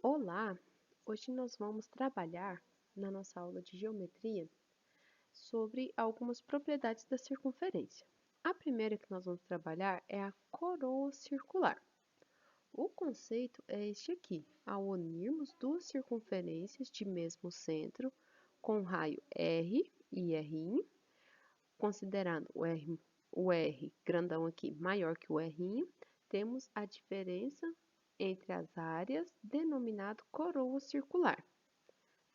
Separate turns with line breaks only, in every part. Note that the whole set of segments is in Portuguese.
Olá! Hoje nós vamos trabalhar na nossa aula de geometria sobre algumas propriedades da circunferência. A primeira que nós vamos trabalhar é a coroa circular. O conceito é este aqui: ao unirmos duas circunferências de mesmo centro com raio R e R', considerando o R grandão aqui maior que o R', temos a diferença entre as áreas denominado coroa circular.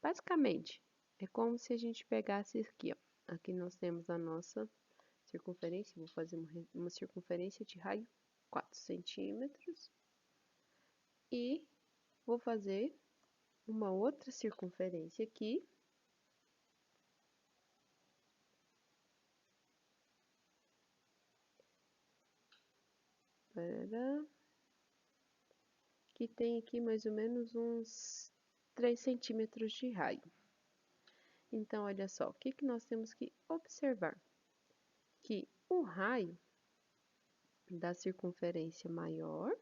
Basicamente, é como se a gente pegasse aqui, ó. Aqui nós temos a nossa circunferência, vou fazer uma circunferência de raio 4 centímetros e vou fazer uma outra circunferência aqui, que tem aqui mais ou menos uns 3 centímetros de raio. Então, olha só, o que nós temos que observar? Que o raio da circunferência maior,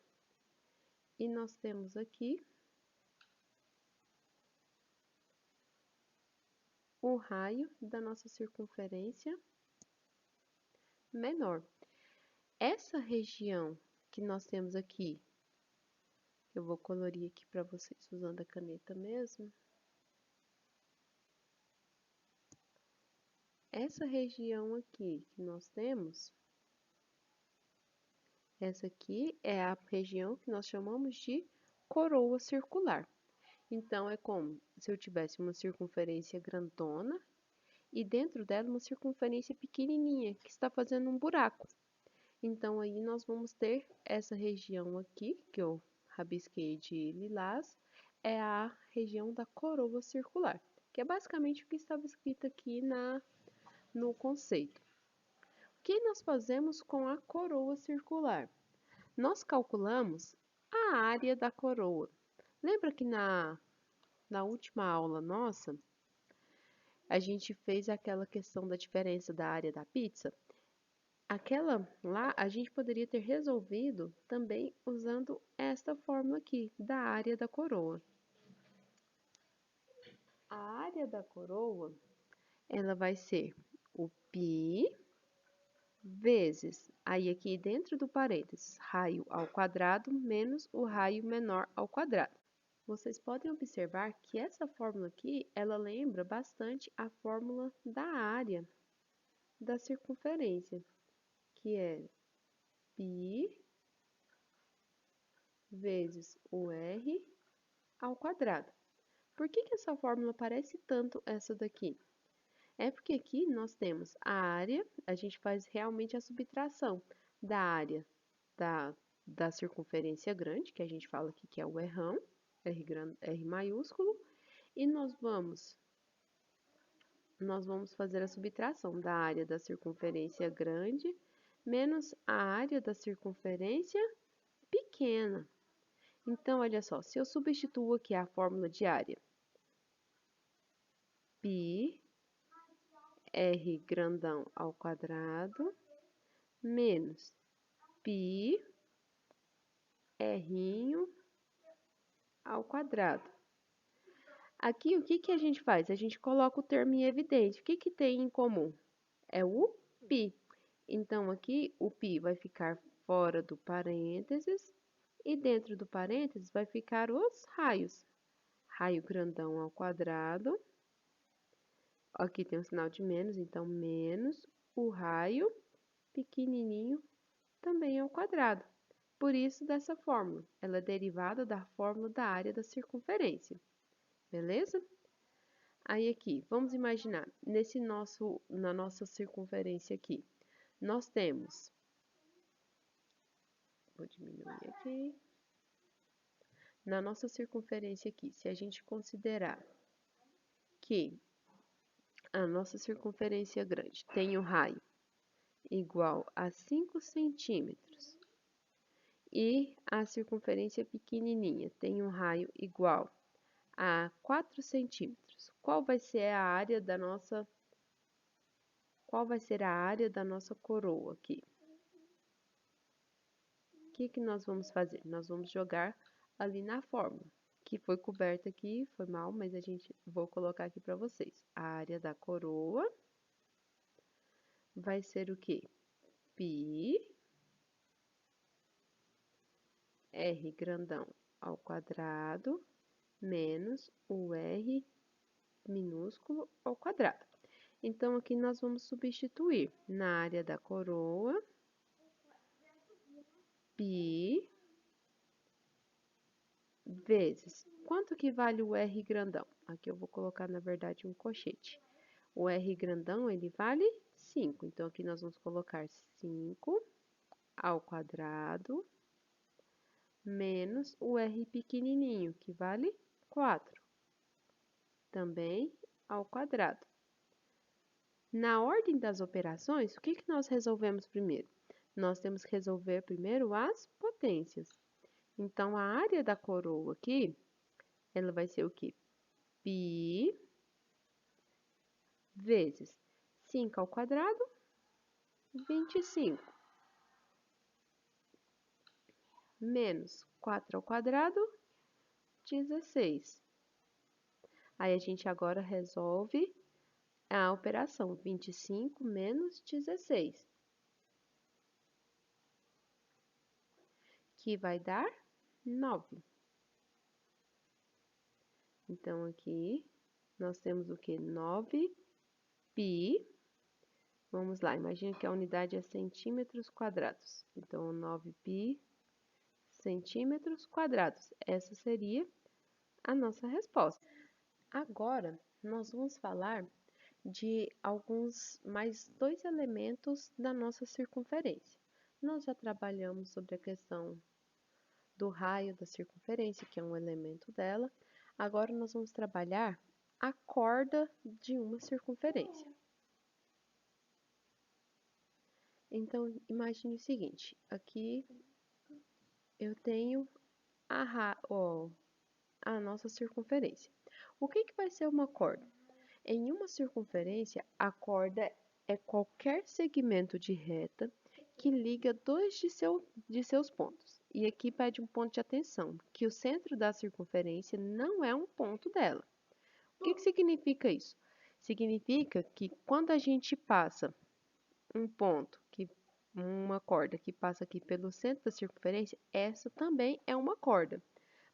e nós temos aqui o raio da nossa circunferência menor. Essa região que nós temos aqui, eu vou colorir aqui para vocês usando a caneta mesmo. Essa região aqui que nós temos, essa aqui é a região que nós chamamos de coroa circular. Então, é como se eu tivesse uma circunferência grandona e dentro dela uma circunferência pequenininha que está fazendo um buraco. Então, aí nós vamos ter essa região aqui, que eu rabisquei de lilás, é a região da coroa circular, que é basicamente o que estava escrito aqui no conceito. O que nós fazemos com a coroa circular? Nós calculamos a área da coroa. Lembra que na última aula nossa, a gente fez aquela questão da diferença da área da pizza? Aquela lá, a gente poderia ter resolvido também usando esta fórmula aqui, da área da coroa. A área da coroa, ela vai ser o π vezes, aí aqui dentro do parênteses, raio ao quadrado menos o raio menor ao quadrado. Vocês podem observar que essa fórmula aqui, ela lembra bastante a fórmula da área da circunferência, que é π vezes o r ao quadrado. Por que essa fórmula parece tanto essa daqui? É porque aqui nós temos a área, a gente faz realmente a subtração da área da circunferência grande, que a gente fala aqui que é o R, R maiúsculo, e nós vamos fazer a subtração da área da circunferência grande menos a área da circunferência pequena. Então, olha só, se eu substituo aqui a fórmula de área, π R grandão ao quadrado, menos π R ao quadrado. Aqui, o que a gente faz? A gente coloca o termo em evidência. O que tem em comum? É o π. Então, aqui, o π vai ficar fora do parênteses e dentro do parênteses vai ficar os raios. Raio grandão ao quadrado. Aqui tem um sinal de menos, então, menos o raio pequenininho também ao quadrado. Por isso, dessa fórmula, ela é derivada da fórmula da área da circunferência. Beleza? Aí aqui, vamos imaginar, na nossa circunferência aqui, nós temos, vou diminuir aqui, na nossa circunferência aqui, se a gente considerar que a nossa circunferência grande tem o raio igual a 5 centímetros e a circunferência pequenininha tem um raio igual a 4 centímetros, qual vai ser a área da nossa coroa aqui? O que nós vamos fazer? Nós vamos jogar ali na fórmula. que foi coberta aqui, foi mal, mas vou colocar aqui para vocês. A área da coroa vai ser o quê? Pi R grandão ao quadrado menos o R minúsculo ao quadrado. Então, aqui nós vamos substituir na área da coroa, pi vezes. Quanto que vale o R grandão? Aqui eu vou colocar, na verdade, um colchete. O R grandão, ele vale 5. Então, aqui nós vamos colocar 5 ao quadrado menos o R pequenininho, que vale 4, também ao quadrado. Na ordem das operações, o que nós resolvemos primeiro? Nós temos que resolver primeiro as potências. Então, a área da coroa aqui, ela vai ser o quê? Pi vezes 5 ao quadrado, 25. Menos 4 ao quadrado, 16. Aí, a gente agora resolve a operação 25 menos 16, que vai dar 9. Então, aqui, nós temos o que? 9 pi. Vamos lá, imagina que a unidade é centímetros quadrados. Então, 9 pi centímetros quadrados. Essa seria a nossa resposta. Agora, nós vamos falar de mais 2 elementos da nossa circunferência. Nós já trabalhamos sobre a questão do raio da circunferência, que é um elemento dela. Agora, nós vamos trabalhar a corda de uma circunferência. Então, imagine o seguinte, aqui eu tenho a nossa circunferência. O que vai ser uma corda? Em uma circunferência, a corda é qualquer segmento de reta que liga dois de seus pontos. E aqui pede um ponto de atenção, que o centro da circunferência não é um ponto dela. O que significa isso? Significa que quando a gente passa uma corda que passa aqui pelo centro da circunferência, essa também é uma corda.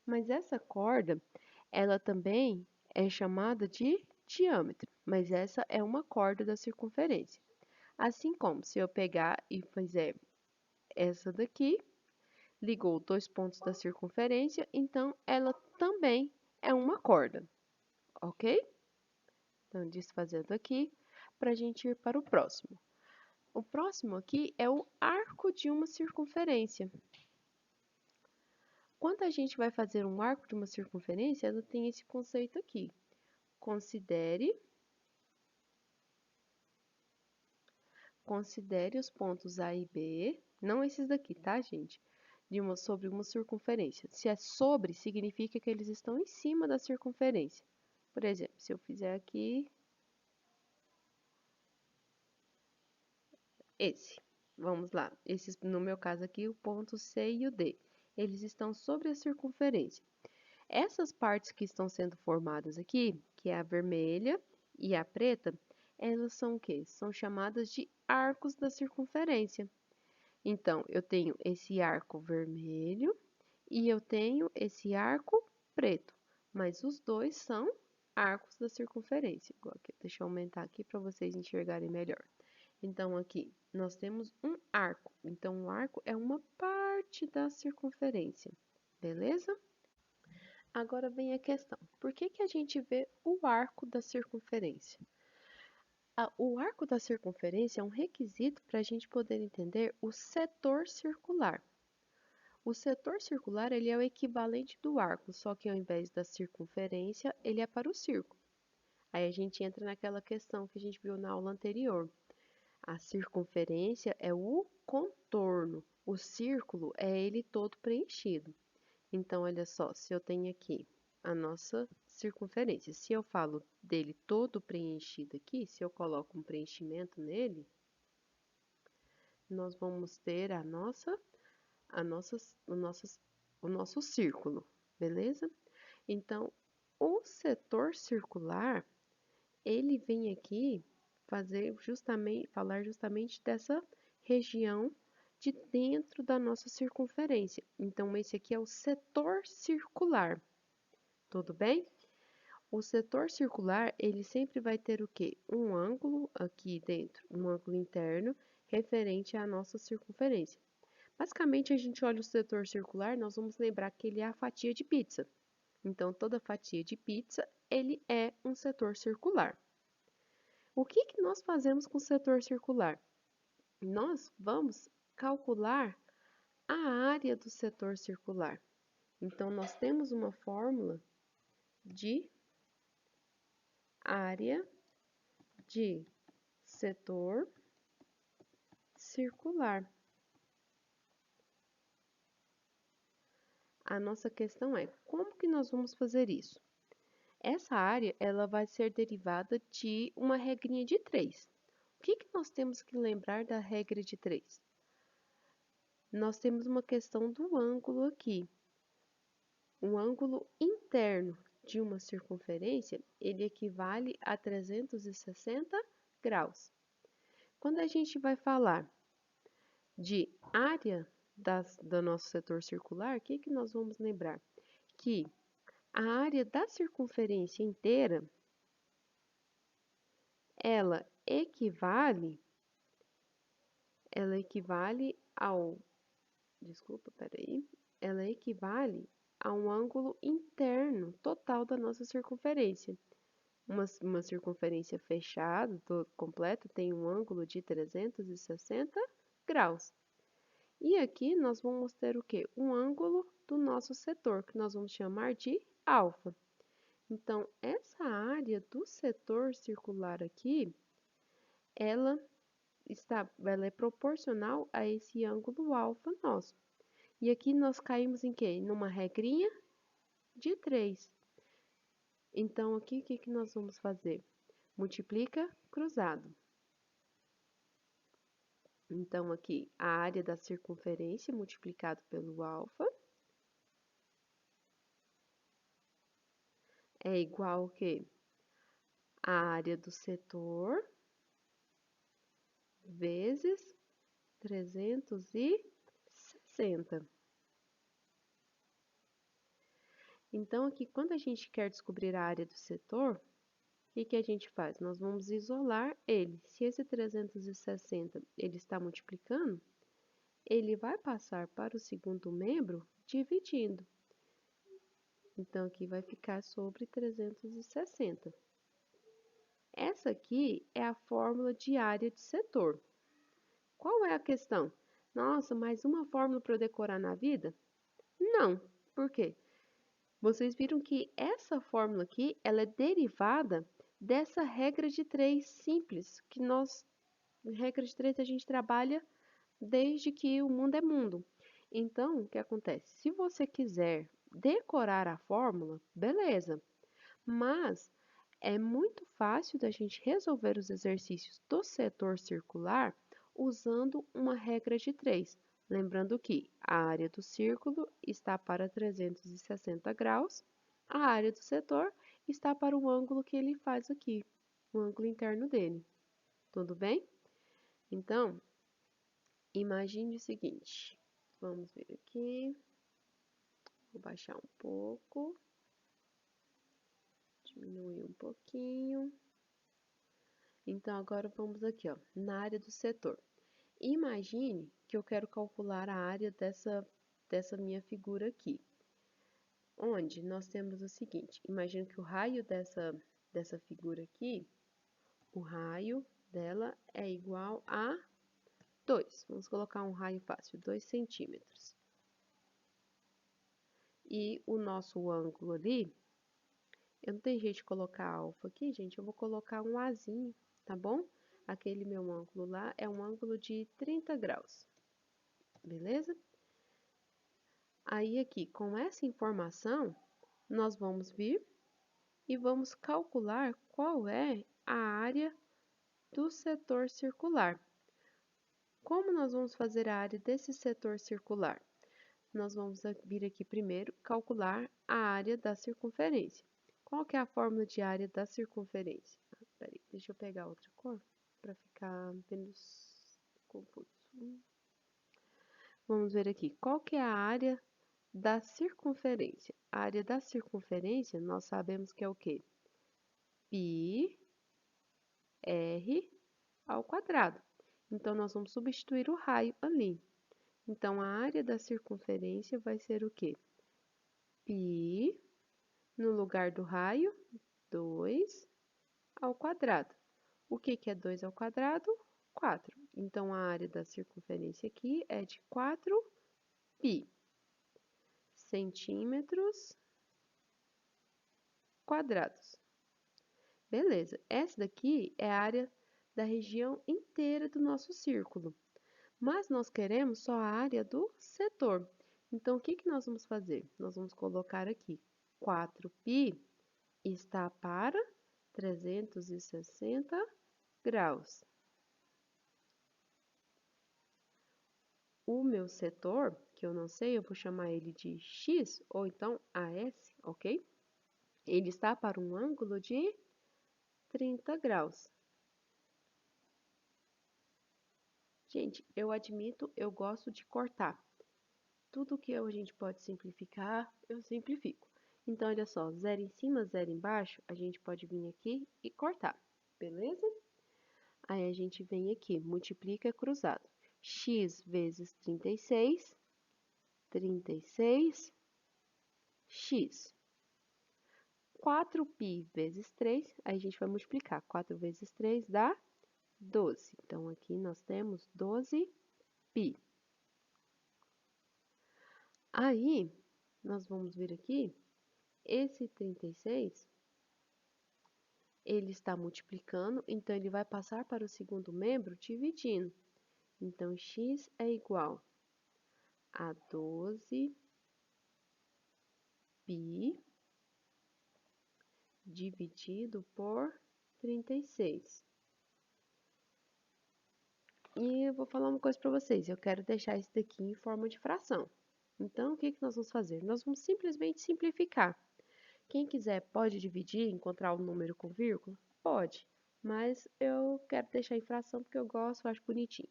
Mas essa corda, ela também é chamada de diâmetro, mas essa é uma corda da circunferência. Assim como se eu pegar e fizer essa daqui, ligou dois pontos da circunferência, então ela também é uma corda, ok? Então, desfazendo aqui, para a gente ir para o próximo. O próximo aqui é o arco de uma circunferência. Quando a gente vai fazer um arco de uma circunferência, ela tem esse conceito aqui. Considere os pontos A e B, não esses daqui, tá, gente? Sobre uma circunferência. Se é sobre, significa que eles estão em cima da circunferência. Por exemplo, se eu fizer aqui esse. Vamos lá. Esses, no meu caso aqui, o ponto C e o D. Eles estão sobre a circunferência. Essas partes que estão sendo formadas aqui, que é a vermelha e a preta, elas são o quê? São chamadas de arcos da circunferência. Então, eu tenho esse arco vermelho e eu tenho esse arco preto, mas os dois são arcos da circunferência. Deixa eu aumentar aqui para vocês enxergarem melhor. Então, aqui nós temos um arco. Então, o arco é uma parte da circunferência, beleza? Agora vem a questão: por que a gente vê o arco da circunferência? O arco da circunferência é um requisito para a gente poder entender o setor circular. O setor circular ele é o equivalente do arco, só que ao invés da circunferência, ele é para o círculo. Aí a gente entra naquela questão que a gente viu na aula anterior. A circunferência é o contorno, o círculo é ele todo preenchido. Então, olha só, se eu tenho aqui a nossa circunferência, se eu falo dele todo preenchido aqui, se eu coloco um preenchimento nele, nós vamos ter o nosso círculo, beleza? Então, o setor circular, ele vem aqui falar justamente dessa região de dentro da nossa circunferência. Então, esse aqui é o setor circular, tudo bem? O setor circular, ele sempre vai ter o quê? Um ângulo aqui dentro, um ângulo interno, referente à nossa circunferência. Basicamente, a gente olha o setor circular, nós vamos lembrar que ele é a fatia de pizza. Então, toda fatia de pizza, ele é um setor circular. O que que nós fazemos com o setor circular? Nós vamos calcular a área do setor circular. Então, nós temos uma fórmula de área de setor circular. A nossa questão é, como que nós vamos fazer isso? Essa área, ela vai ser derivada de uma regrinha de 3. O que que nós temos que lembrar da regra de 3? Nós temos uma questão do ângulo aqui. O ângulo interno de uma circunferência, ele equivale a 360 graus. Quando a gente vai falar de área do nosso setor circular, o que que nós vamos lembrar? Que a área da circunferência inteira, ela equivale ela equivale a um ângulo interno total da nossa circunferência. Uma circunferência fechada, completa, tem um ângulo de 360 graus. E aqui nós vamos ter o quê? Um ângulo do nosso setor, que nós vamos chamar de alfa. Então, essa área do setor circular aqui, ela é proporcional a esse ângulo alfa nosso. E aqui nós caímos em quê? Numa regrinha de 3. Então, aqui o que que nós vamos fazer? Multiplica cruzado. Então, aqui, a área da circunferência multiplicado pelo alfa é igual ao quê? A área do setor vezes 360. Então, aqui, quando a gente quer descobrir a área do setor, o que a gente faz? Nós vamos isolar ele. Se esse 360 ele está multiplicando, ele vai passar para o segundo membro dividindo. Então, aqui vai ficar sobre 360. Essa aqui é a fórmula de área de setor. Qual é a questão? Nossa, mais uma fórmula para eu decorar na vida? Não. Por quê? Vocês viram que essa fórmula aqui, ela é derivada dessa regra de 3 simples, que regra de 3 a gente trabalha desde que o mundo é mundo. Então, o que acontece? Se você quiser decorar a fórmula, beleza. Mas é muito fácil da gente resolver os exercícios do setor circular usando uma regra de 3. Lembrando que a área do círculo está para 360 graus, a área do setor está para o ângulo que ele faz aqui, o ângulo interno dele. Tudo bem? Então, imagine o seguinte. Vamos ver aqui. Vou baixar um pouco. Diminuir um pouquinho. Então, agora vamos aqui, ó, na área do setor. Imagine que eu quero calcular a área dessa minha figura aqui. Onde nós temos o seguinte, imagine que o raio dessa figura aqui, o raio dela é igual a 2. Vamos colocar um raio fácil, 2 centímetros. E o nosso ângulo ali, eu não tenho jeito de colocar alfa aqui, gente, eu vou colocar um azinho, tá bom? Aquele meu ângulo lá é um ângulo de 30 graus, beleza? Aí aqui, com essa informação, nós vamos vir e vamos calcular qual é a área do setor circular. Como nós vamos fazer a área desse setor circular? nós vamos vir aqui primeiro calcular a área da circunferência. Qual que é a fórmula de área da circunferência? Peraí, deixa eu pegar outra cor para ficar menos confuso. Vamos ver aqui, qual que é a área da circunferência? A área da circunferência, nós sabemos que é o quê? Πr ao quadrado. Então, nós vamos substituir o raio ali. Então, a área da circunferência vai ser o quê? Π, no lugar do raio, 2 ao quadrado. O que é 2 ao quadrado? 4. Então, a área da circunferência aqui é de 4π centímetros quadrados. Beleza, essa daqui é a área da região inteira do nosso círculo. Mas nós queremos só a área do setor. Então, o que nós vamos fazer? Nós vamos colocar aqui 4π está para 360 graus. O meu setor, que eu não sei, eu vou chamar ele de X ou então AS, ok? Ele está para um ângulo de 30 graus. Gente, eu admito, eu gosto de cortar. Tudo que a gente pode simplificar, eu simplifico. Então, olha só, 0 em cima, 0 embaixo, a gente pode vir aqui e cortar, beleza? Aí a gente vem aqui, multiplica cruzado. X vezes 36, 36, x. 4π vezes 3, aí a gente vai multiplicar. 4 vezes 3 dá 12. Então, aqui nós temos 12π. Aí, nós vamos vir aqui, esse 36, ele está multiplicando, então ele vai passar para o segundo membro dividindo. Então, x é igual a 12π dividido por 36. E eu vou falar uma coisa para vocês, eu quero deixar isso daqui em forma de fração. Então, o que nós vamos fazer? Nós vamos simplesmente simplificar. Quem quiser pode dividir, encontrar o número com vírgula? Pode, mas eu quero deixar em fração porque eu gosto, eu acho bonitinho.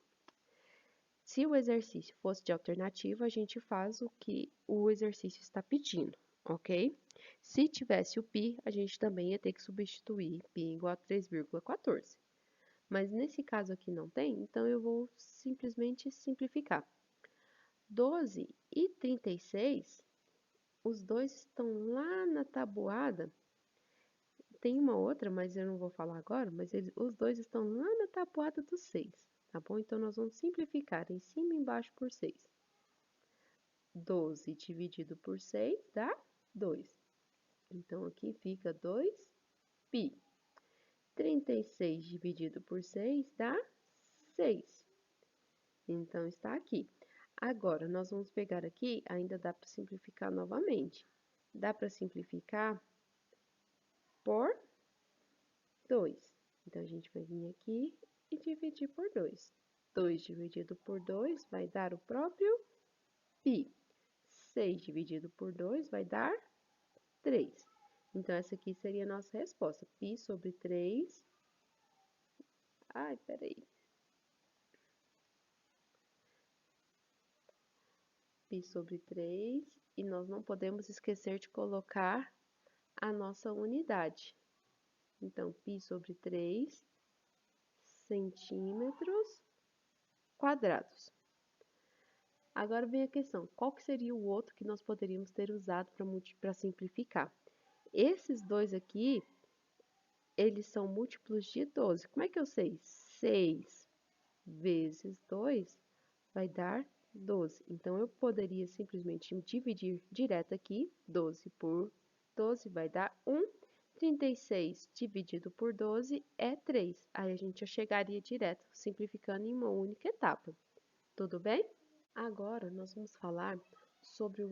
Se o exercício fosse de alternativa, a gente faz o que o exercício está pedindo, ok? Se tivesse o π, a gente também ia ter que substituir π igual a 3,14. Mas nesse caso aqui não tem, então eu vou simplesmente simplificar. 12 e 36, os dois estão lá na tabuada. Tem uma outra, mas eu não vou falar agora, mas os dois estão lá na tabuada do 6, tá bom? Então, nós vamos simplificar em cima e embaixo por 6. 12 dividido por 6 dá 2. Então, aqui fica 2π. 36 dividido por 6 dá 6. Então, está aqui. Agora, nós vamos pegar aqui, ainda dá para simplificar novamente. Dá para simplificar por 2. Então, a gente vai vir aqui e dividir por 2. 2 dividido por 2 vai dar o próprio π. 6 dividido por 2 vai dar 3. Então, essa aqui seria a nossa resposta. π sobre 3. Ai, peraí. π sobre 3. E nós não podemos esquecer de colocar a nossa unidade. Então, π sobre 3 centímetros quadrados. Agora vem a questão, qual que seria o outro que nós poderíamos ter usado para simplificar? Esses dois aqui, eles são múltiplos de 12. Como é que eu sei? 6 vezes 2 vai dar 12. Então, eu poderia simplesmente dividir direto aqui, 12 por 12 vai dar 1. 36 dividido por 12 é 3. Aí, a gente já chegaria direto, simplificando em uma única etapa. Tudo bem? Agora, nós vamos falar sobre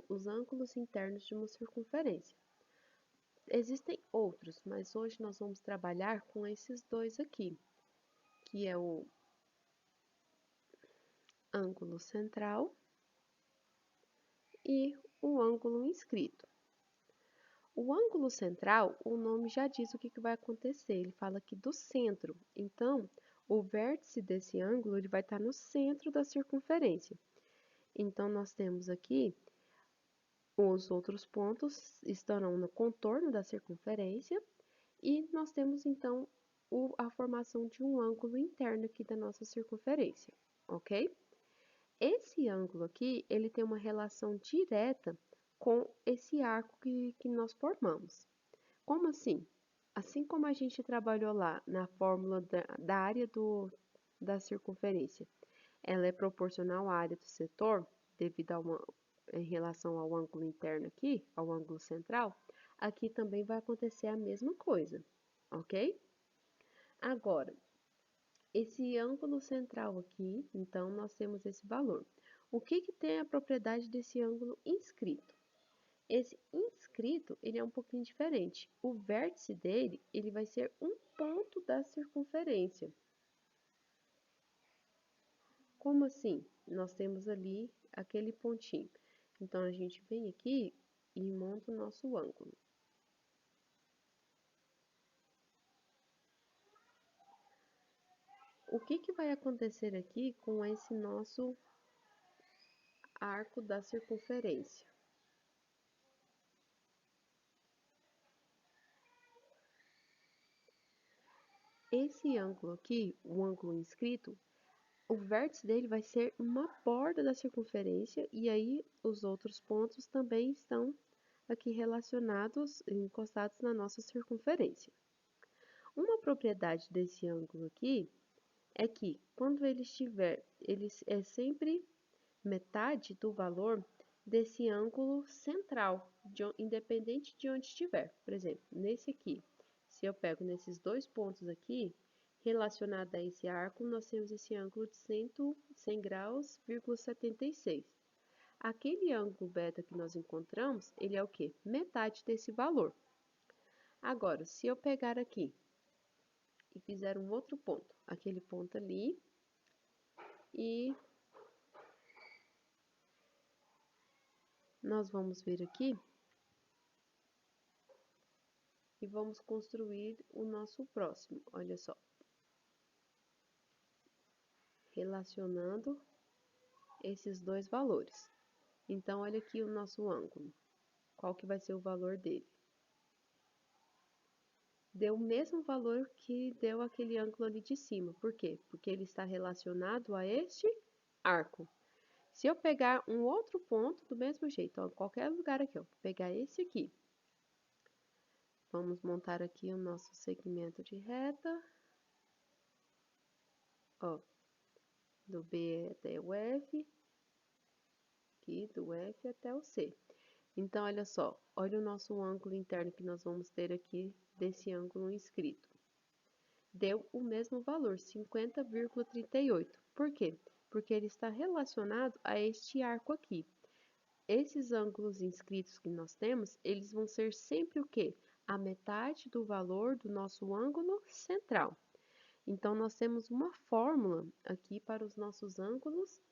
os ângulos internos de uma circunferência. Existem outros, mas hoje nós vamos trabalhar com esses dois aqui, que é o ângulo central e o ângulo inscrito. O ângulo central, o nome já diz o que vai acontecer, ele fala aqui do centro. Então, o vértice desse ângulo ele vai estar no centro da circunferência. Então, nós temos aqui os outros pontos estarão no contorno da circunferência e nós temos então a formação de um ângulo interno aqui da nossa circunferência, ok? Esse ângulo aqui, ele tem uma relação direta com esse arco que nós formamos. Como assim? Assim como a gente trabalhou lá na fórmula da área da circunferência, ela é proporcional à área do setor, devido em relação ao ângulo interno aqui, ao ângulo central, aqui também vai acontecer a mesma coisa, ok? Agora, esse ângulo central aqui, então, nós temos esse valor. O que tem a propriedade desse ângulo inscrito? Esse inscrito, ele é um pouquinho diferente. O vértice dele, ele vai ser um ponto da circunferência. Como assim? Nós temos ali aquele pontinho. Então, a gente vem aqui e monta o nosso ângulo. O que vai acontecer aqui com esse nosso arco da circunferência? Esse ângulo aqui, o ângulo inscrito, o vértice dele vai ser uma borda da circunferência e aí os outros pontos também estão aqui relacionados, encostados na nossa circunferência. Uma propriedade desse ângulo aqui é que quando ele é sempre metade do valor desse ângulo central, independente de onde estiver. Por exemplo, nesse aqui, se eu pego nesses dois pontos aqui, relacionado a esse arco, nós temos esse ângulo de 100 graus, 76. Aquele ângulo beta que nós encontramos, ele é o quê? Metade desse valor. Agora, se eu pegar aqui e fizer um outro ponto, aquele ponto ali, e nós vamos vir aqui e vamos construir o nosso próximo, olha só. Relacionando esses dois valores. Então, olha aqui o nosso ângulo. Qual que vai ser o valor dele? Deu o mesmo valor que deu aquele ângulo ali de cima. Por quê? Porque ele está relacionado a este arco. Se eu pegar um outro ponto, do mesmo jeito, ó, qualquer lugar aqui, ó, vou pegar esse aqui. Vamos montar aqui o nosso segmento de reta. Ó, do B até o F. Aqui, do F até o C. Então, olha só, olha o nosso ângulo interno que nós vamos ter aqui desse ângulo inscrito. Deu o mesmo valor, 50,38. Por quê? Porque ele está relacionado a este arco aqui. Esses ângulos inscritos que nós temos, eles vão ser sempre o quê? A metade do valor do nosso ângulo central. Então, nós temos uma fórmula aqui para os nossos ângulos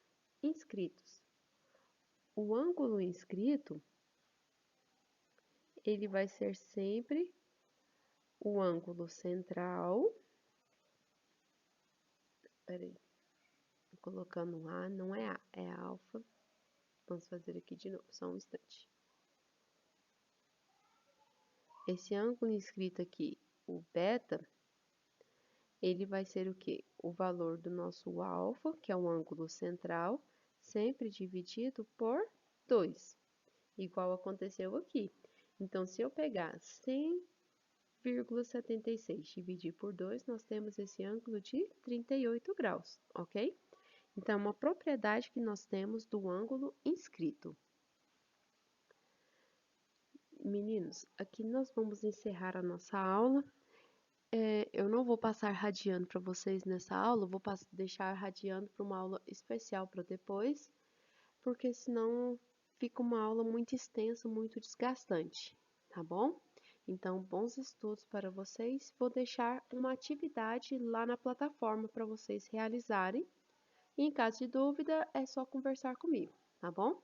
inscritos. O ângulo inscrito, ele vai ser sempre o ângulo central. Peraí, tô colocando um A, não é A, é alfa. Vamos fazer aqui de novo, só um instante. Esse ângulo inscrito aqui, o beta, ele vai ser o quê? O valor do nosso alfa, que é o ângulo central, sempre dividido por 2, igual aconteceu aqui. Então, se eu pegar 100,76 dividir por 2, nós temos esse ângulo de 38 graus, ok? Então, é uma propriedade que nós temos do ângulo inscrito. Meninos, aqui nós vamos encerrar a nossa aula. Eu não vou passar radiando para vocês nessa aula, vou deixar radiando para uma aula especial para depois, porque senão fica uma aula muito extensa, muito desgastante, tá bom? Então, bons estudos para vocês. Vou deixar uma atividade lá na plataforma para vocês realizarem. E em caso de dúvida, é só conversar comigo, tá bom?